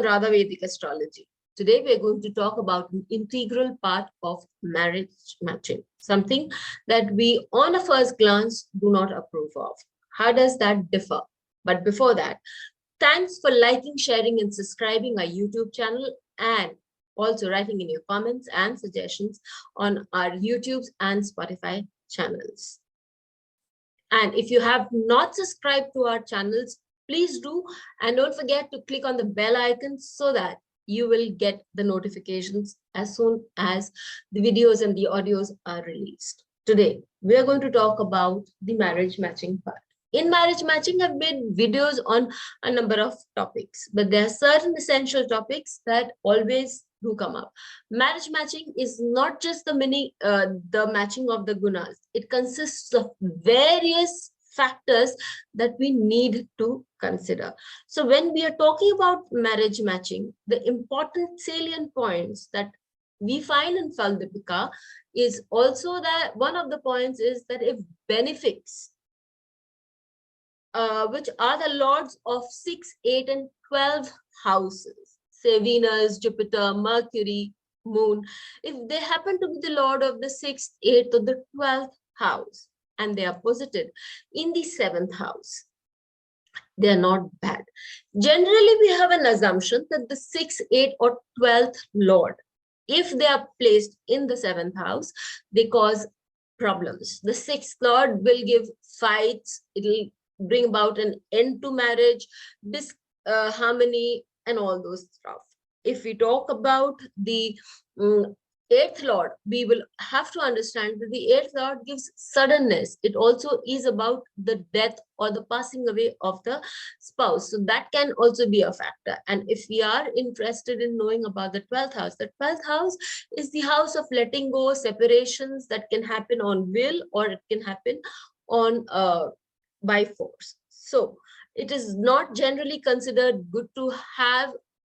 Anuradha Vedic Astrology. Today we are going to talk about an integral part of marriage matching, something that we on a first glance do not approve of. How does that differ? But before that, thanks for liking, sharing and subscribing our YouTube channel, and also writing in your comments and suggestions on our YouTube and Spotify channels. And if you have not subscribed to our channels, please do, and don't forget to click on the bell icon so that you will get the notifications as soon as the videos and the audios are released. Today, we are going to talk about the marriage matching part. In marriage matching, I've made videos on a number of topics, but there are certain essential topics that always do come up. Marriage matching is not just the matching of the gunas. It consists of various factors that we need to consider. So when we are talking about marriage matching, the important salient points that we find in Phaldipika is also that one of the points is that if benefics, which are the lords of 6, 8 and 12 houses, say Venus, Jupiter, Mercury, Moon, if they happen to be the lord of the 6th, 8th or the 12th house, and they are posited in the 7th house, they are not bad. Generally, we have an assumption that the 6th, 8th or 12th lord, if they are placed in the 7th house, they cause problems. The 6th lord will give fights, it will bring about an end to marriage, disharmony, and all those stuff. If we talk about the 8th lord, we will have to understand that the 8th lord gives suddenness. It also is about the death or the passing away of the spouse. So that can also be a factor. And if we are interested in knowing about the 12th house, the 12th house is the house of letting go, separations that can happen on will, or it can happen on by force. So it is not generally considered good to have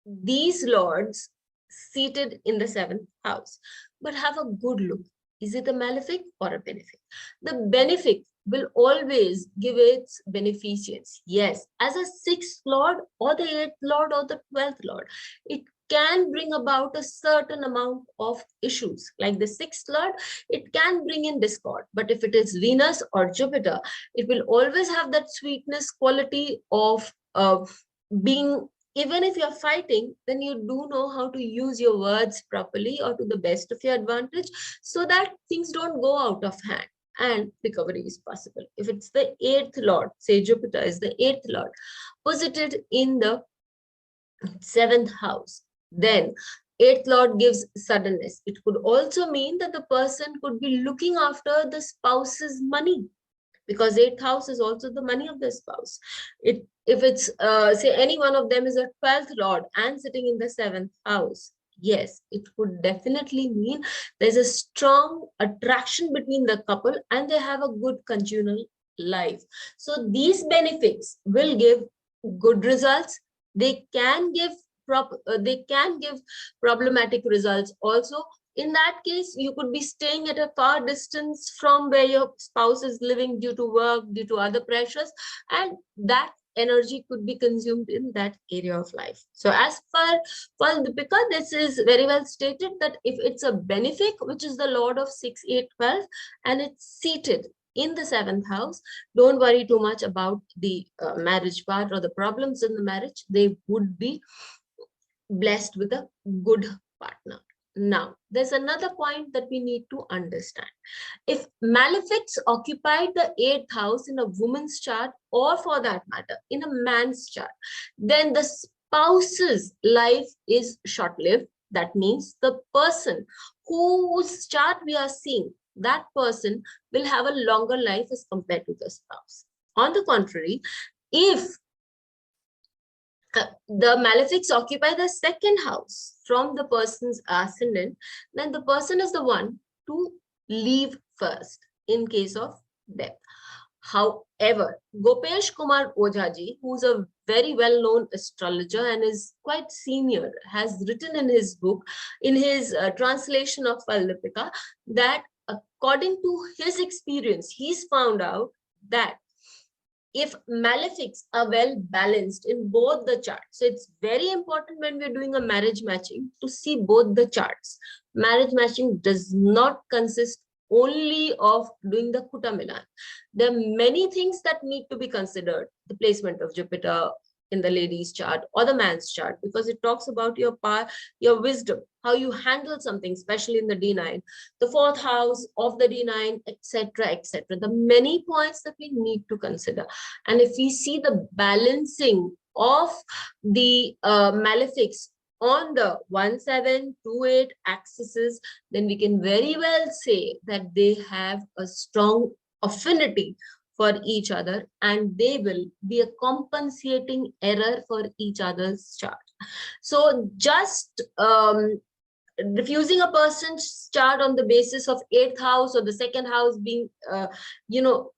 these lords seated in the 7th house, but have a good look. Is it a malefic or a benefic? The benefic will always give its beneficence. Yes, as a 6th lord or the 8th lord or the 12th lord, it can bring about a certain amount of issues. Like the 6th lord, it can bring in discord. But if it is Venus or Jupiter, it will always have that sweetness quality of being, even if you're fighting, then you do know how to use your words properly or to the best of your advantage so that things don't go out of hand and recovery is possible. If it's the 8th lord, say Jupiter is the 8th lord, posited in the 7th house, then 8th lord gives suddenness. It could also mean that the person could be looking after the spouse's money, because 8th house is also the money of the spouse. If it's say any one of them is a 12th lord and sitting in the 7th house, yes, it could definitely mean there's a strong attraction between the couple and they have a good conjugal life. So these benefits will give good results. They can give problematic results also. In that case, you could be staying at a far distance from where your spouse is living due to work, due to other pressures, and that energy could be consumed in that area of life. So as for Deepika, this is very well stated that if it's a benefic, which is the lord of 6, 8, 12, and it's seated in the 7th house, don't worry too much about the marriage part or the problems in the marriage. They would be blessed with a good partner. Now, there's another point that we need to understand. If malefics occupied the 8th house in a woman's chart, or for that matter, in a man's chart, then the spouse's life is short-lived. That means the person whose chart we are seeing, that person will have a longer life as compared to the spouse. On the contrary, if the malefics occupy the 2nd house from the person's ascendant, then the person is the one to leave first in case of death. However, Gopesh Kumar Ojaji, who's a very well-known astrologer and is quite senior, has written in his book, in his translation of Phaldipika, that according to his experience, he's found out that if malefics are well balanced in both the charts. So it's very important when we're doing a marriage matching to see both the charts. Marriage matching does not consist only of doing the Kuta Milan. There are many things that need to be considered. The placement of Jupiter in the lady's chart or the man's chart, because it talks about your power, your wisdom, how you handle something, especially in the D9, the fourth house of the D9, etc., etc. The many points that we need to consider. And if we see the balancing of the malefics on the 1728 axes, then we can very well say that they have a strong affinity for each other, and they will be a compensating error for each other's chart. So just refusing a person's chart on the basis of 8th house or the 2nd house being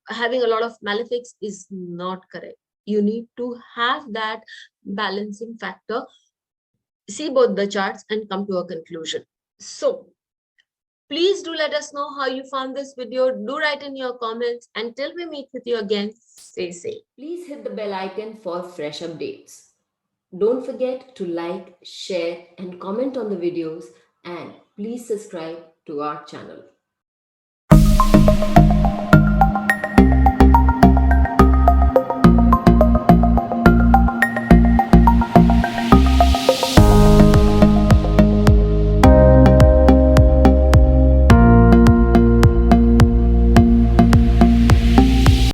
having a lot of malefics is not correct. You need to have that balancing factor, see both the charts and come to a conclusion. So please do let us know how you found this video. Do write in your comments. Until we meet with you again, stay safe. Please hit the bell icon for fresh updates. Don't forget to like, share and comment on the videos, and please subscribe to our channel.